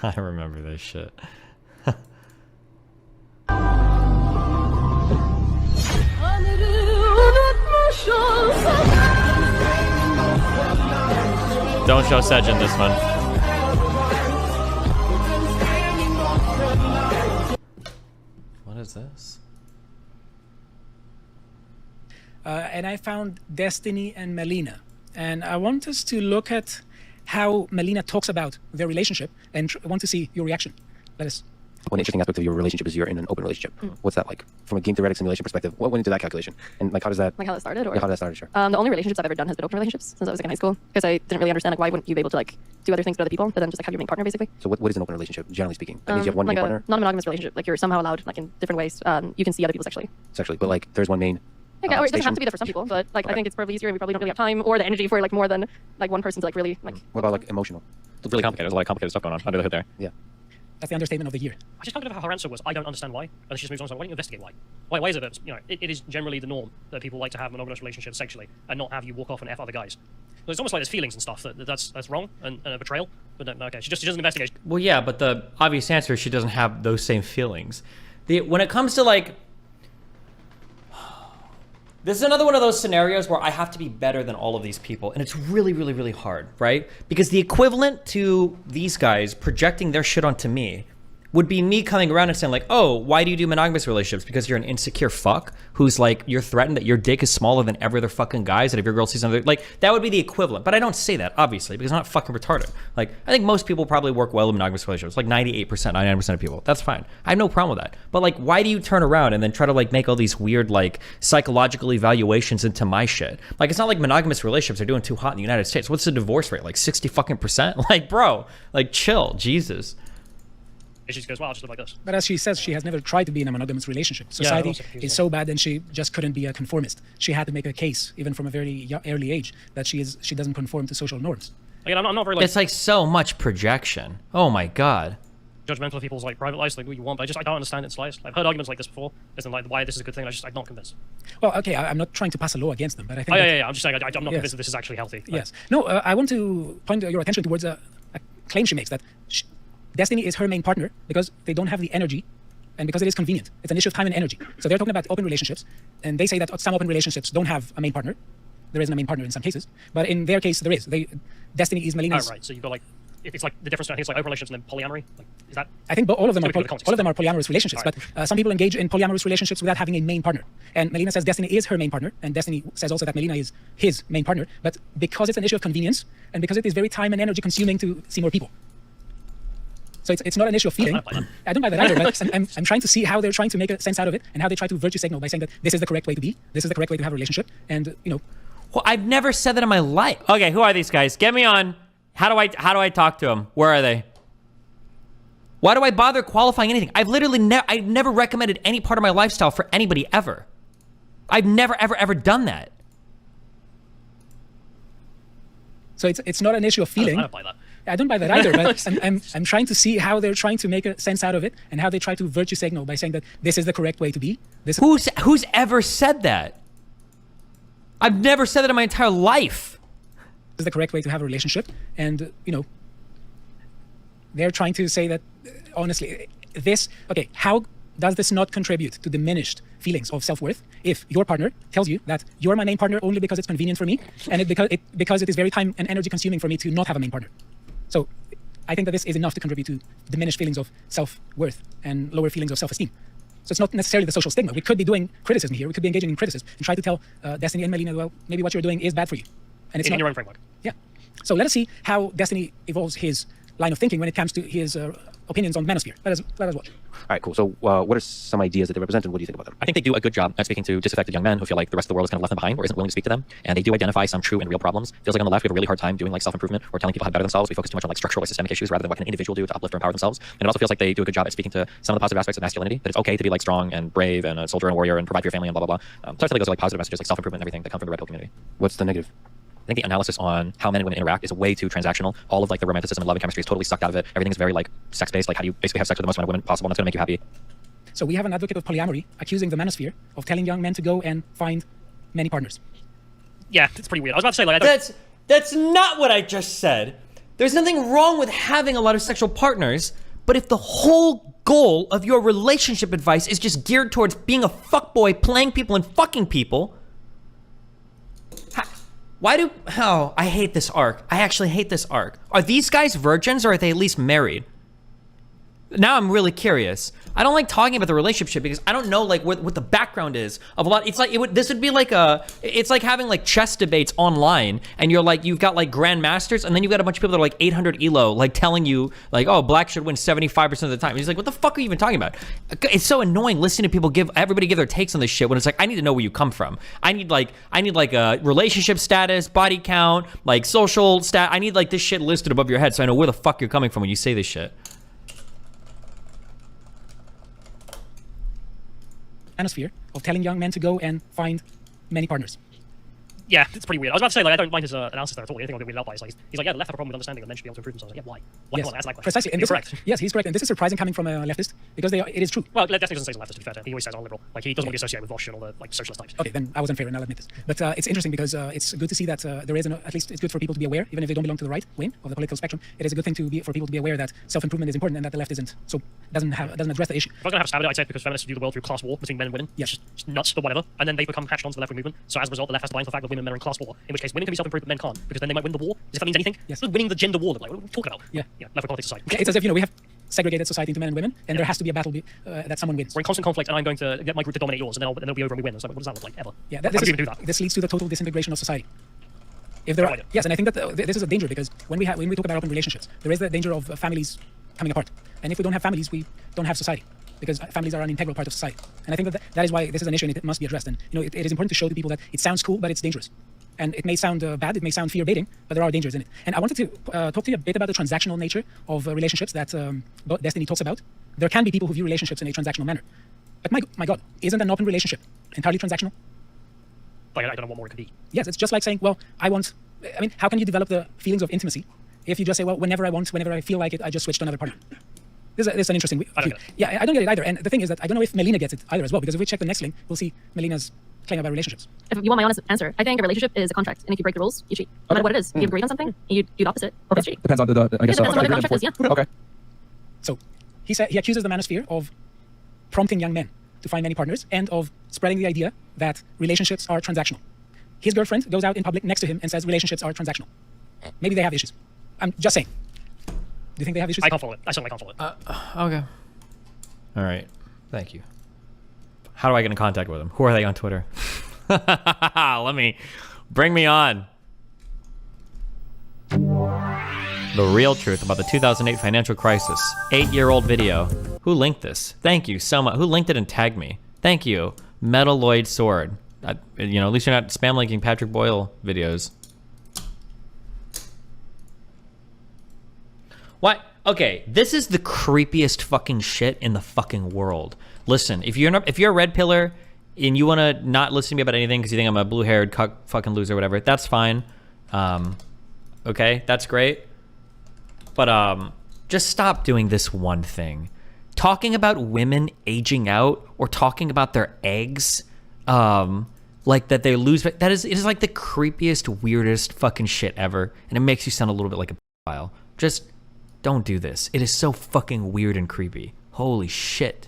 I remember this shit. Don't show Sedge in this one. What is this? And I found Destiny and Melina. And I want us to look at how Melina talks about their relationship and want to see your reaction. Let us. One interesting aspect of your relationship is you're in an open relationship. What's that like? From a game theoretic simulation perspective, what went into that calculation? And like, how does that... Like how that started? Or? Yeah, how that started, sure. The only relationships I've ever done has been open relationships since I was like in high school. Because I didn't really understand like why wouldn't you be able to like do other things with other people, but then just like have your main partner basically. So what is an open relationship, generally speaking? That means you have one like main a partner? non-monogamous relationship. Like you're somehow allowed like in different ways. You can see other people sexually. Sexually, but like there's one main... Okay, or it doesn't have to be that for some people, but like I think it's probably easier and we probably don't really have time or the energy for like more than like one person to like really like... What about like emotional? It's really complicated. There's a lot of complicated stuff going on under the hood there. Yeah. That's the understatement of the year. I just can't get over how her answer was, I don't understand why. And she just moves on, so why don't you investigate why? Why is it that, you know, it is generally the norm that people like to have monogamous relationships sexually and not have you walk off and F other guys? Well, it's almost like there's feelings and stuff that's wrong and a betrayal. But no, okay, she doesn't investigate. Well, yeah, but the obvious answer is she doesn't have those same feelings. When it comes to like... This is another one of those scenarios where I have to be better than all of these people. And it's really, really, really hard, right? Because the equivalent to these guys projecting their shit onto me would be me coming around and saying like, oh, why do you do monogamous relationships? Because you're an insecure fuck who's like, you're threatened that your dick is smaller than every other fucking guy's, and if your girl sees another, like, that would be the equivalent. But I don't say that, obviously, because I'm not fucking retarded. Like, I think most people probably work well in monogamous relationships, like 98%, 99% of people. That's fine. I have no problem with that. But like, why do you turn around and then try to like make all these weird like psychological evaluations into my shit? Like, it's not like monogamous relationships are doing too hot in the United States. What's the divorce rate? Like 60 fucking percent? Like, bro, like chill, Jesus. She just goes, well, I'll just live like this. But as she says, she has never tried to be in a monogamous relationship. Society is so bad, and she just couldn't be a conformist. She had to make a case, even from a very early age, that she doesn't conform to social norms. Again, I'm not very like... It's like so much projection. Oh my God. Judgmental of people's like private lives, like what you want, but I don't understand it in slice. I've heard arguments like this before, as in like why this is a good thing. I'm not convinced. Well, okay, I'm not trying to pass a law against them, but I think. Yeah. I'm just saying I'm not convinced that this is actually healthy. Yes. No, I want to point your attention towards a claim she makes that Destiny is her main partner because they don't have the energy, and because it is convenient. It's an issue of time and energy. So they're talking about open relationships, and they say that some open relationships don't have a main partner. There isn't a main partner in some cases, but in their case, there is. Destiny is Melina's. Oh, right. So you've got like. It's like the difference. I think it's like open relationships and then polyamory. Like, is that? I think all of them are polyamorous relationships, right. But some people engage in polyamorous relationships without having a main partner. And Melina says Destiny is her main partner, and Destiny says also that Melina is his main partner. But because it's an issue of convenience, and because it is very time and energy consuming to see more people, so it's not an issue of feeling. I don't buy that either. But I'm trying to see how they're trying to make a sense out of it, and how they try to virtue signal by saying that this is the correct way to be, this is the correct way to have a relationship, and you know. Well, I've never said that in my life. Okay, who are these guys? Get me on. How do I talk to them? Where are they? Why do I bother qualifying anything? I've literally I've never recommended any part of my lifestyle for anybody ever. I've never ever done that. So it's not an issue of feeling. I don't buy that. I don't buy that either, but I'm trying to see how they're trying to make a sense out of it, and how they try to virtue signal by saying that this is the correct way to be. Who's ever said that? I've never said that in my entire life. Is the correct way to have a relationship, and you know, they're trying to say that honestly, how does this not contribute to diminished feelings of self-worth if your partner tells you that you're my main partner only because it's convenient for me, and because it is very time and energy consuming for me to not have a main partner? So I think that this is enough to contribute to diminished feelings of self-worth and lower feelings of self-esteem. So it's not necessarily the social stigma. We could be doing criticism here. We could be engaging in criticism and try to tell Destiny and Melina, well, maybe what you're doing is bad for you. And it's in not your own framework. Yeah. So let us see how Destiny evolves his line of thinking when it comes to his opinions on Manosphere. Let us watch. All right, cool. So what are some ideas that they represent, and what do you think about them? I think they do a good job at speaking to disaffected young men who feel like the rest of the world is kind of left them behind or isn't willing to speak to them. And they do identify some true and real problems. Feels like on the left, we have a really hard time doing like self-improvement or telling people how to better themselves. We focus too much on like structural or systemic issues rather than what can an individual do to uplift or empower themselves. And it also feels like they do a good job at speaking to some of the positive aspects of masculinity, that it's okay to be like strong and brave and a soldier and a warrior and provide for your family and blah, blah, blah. So I think those are like positive messages like self-improvement and everything that come from the Red Pill community. What's the negative? I think the analysis on how men and women interact is way too transactional. All of like the romanticism and love and chemistry is totally sucked out of it. Everything is very like sex-based. Like how do you basically have sex with the most amount of women possible, and that's going to make you happy. So we have an advocate of polyamory accusing the Manosphere of telling young men to go and find many partners. Yeah, it's pretty weird. I was about to say like that's not what I just said. There's nothing wrong with having a lot of sexual partners, but if the whole goal of your relationship advice is just geared towards being a fuckboy, playing people and fucking people, oh, I hate this arc. I actually hate this arc. Are these guys virgins or are they at least married? Now I'm really curious. I don't like talking about the relationship because I don't know like what the background is of a lot. It's like this would be like it's like having like chess debates online and you've got like grandmasters and then you've got a bunch of people that are like 800 elo like telling you like, oh, black should win 75% of the time. And he's like, what the fuck are you even talking about? It's so annoying listening to people everybody give their takes on this shit when it's like, I need to know where you come from. I need like a relationship status, body count, like social stat. I need like this shit listed above your head so I know where the fuck you're coming from when you say this shit. Manosphere of telling young men to go and find many partners. Yeah, it's pretty weird. I was about to say, like, I don't mind his analysis there at all. Anything I'll get weirded out by is like, he's like, yeah, the left have a problem with understanding that men should be able to improve themselves. Like, yeah, why? Why Yes, can't I answer that question? precisely. And He's this correct. Yes, he's correct. And this is surprising coming from a leftist because it is true. Well, definitely doesn't say he's a leftist, to be fair to him. He always says I'm liberal. Like, he doesn't want to be associated with Vosh and all the, like, socialist types. Okay, then I was unfair and I'll admit this. But it's interesting because it's good to see that there is, at least it's good for people to be aware, even if they don't belong to the right wing of the political spectrum. It is a good thing for people to be aware that self-improvement is important and that the left isn't. So doesn't address the issue. If I was going to have a stab at it, I'd say it's because feminists view the world through class war between men and women. Yes. It's just nuts, but whatever. And then they become hatched onto the left-wing movement. So as a result, the left has to buy into the fact that women and men are in class war, in which case women can be self-improved, but men can't, because then they might win the war. As if that means anything. Yes. It's winning the gender war. Like, what are we talking about? Yeah. Left-wing politics aside. Yeah, it's as if, we have segregated society into men and women, and there has to be a battle that someone wins. We're in constant conflict, and I'm going to get my group to dominate yours, and then it'll be over and we win. It's like, what does that look like, ever? Yeah, How do you even do that? this leads to the total disintegration of society. If there are, Right. yes, and I think that this is a danger because when we talk about open relationships, there is the danger of families coming apart. And if we don't have families, we don't have society, because families are an integral part of society. And I think that is why this is an issue and it must be addressed. And it is important to show to people that it sounds cool, but it's dangerous. And it may sound bad, it may sound fear-baiting, but there are dangers in it. And I wanted to talk to you a bit about the transactional nature of relationships that Destiny talks about. There can be people who view relationships in a transactional manner. But my God, isn't an open relationship entirely transactional? Like, I don't know what more it could be. Yes, it's just like saying, well, how can you develop the feelings of intimacy if you just say, well, whenever I feel like it, I just switch to another partner? This is an interesting I don't view. get it. Yeah, I don't get it either. And the thing is that I don't know if Melina gets it either as well, because if we check the next link, we'll see Melina's claim about relationships. If you want my honest answer, I think a relationship is a contract, and if you break the rules, you cheat. No matter what it is, if you agreed on something, and you do the opposite, it's cheating. Depends on I guess. Depends on what the agreement contract is, for- Okay. So he accuses the manosphere of prompting young men to find many partners and of spreading the idea that relationships are transactional. His girlfriend goes out in public next to him and says relationships are transactional. Maybe they have issues. I'm just saying. Do you think they have issues? I can't follow it. I certainly can't follow it. Okay. All right. Thank you. How do I get in contact with them? Who are they on Twitter? Bring me on. The real truth about the 2008 financial crisis. 8-year-old video. Who linked this? Thank you so much. Who linked it and tagged me? Thank you. Metalloid Sword. At least you're not spam linking Patrick Boyle videos. What? Okay, this is the creepiest fucking shit in the fucking world. Listen, if you're a red pillar and you want to not listen to me about anything because you think I'm a blue-haired fucking loser or whatever, that's fine. Okay, that's great. But just stop doing this one thing. Talking about women aging out or talking about their eggs, like that they lose. It is like the creepiest, weirdest fucking shit ever, and it makes you sound a little bit like a pedophile. Just don't do this. It is so fucking weird and creepy. Holy shit.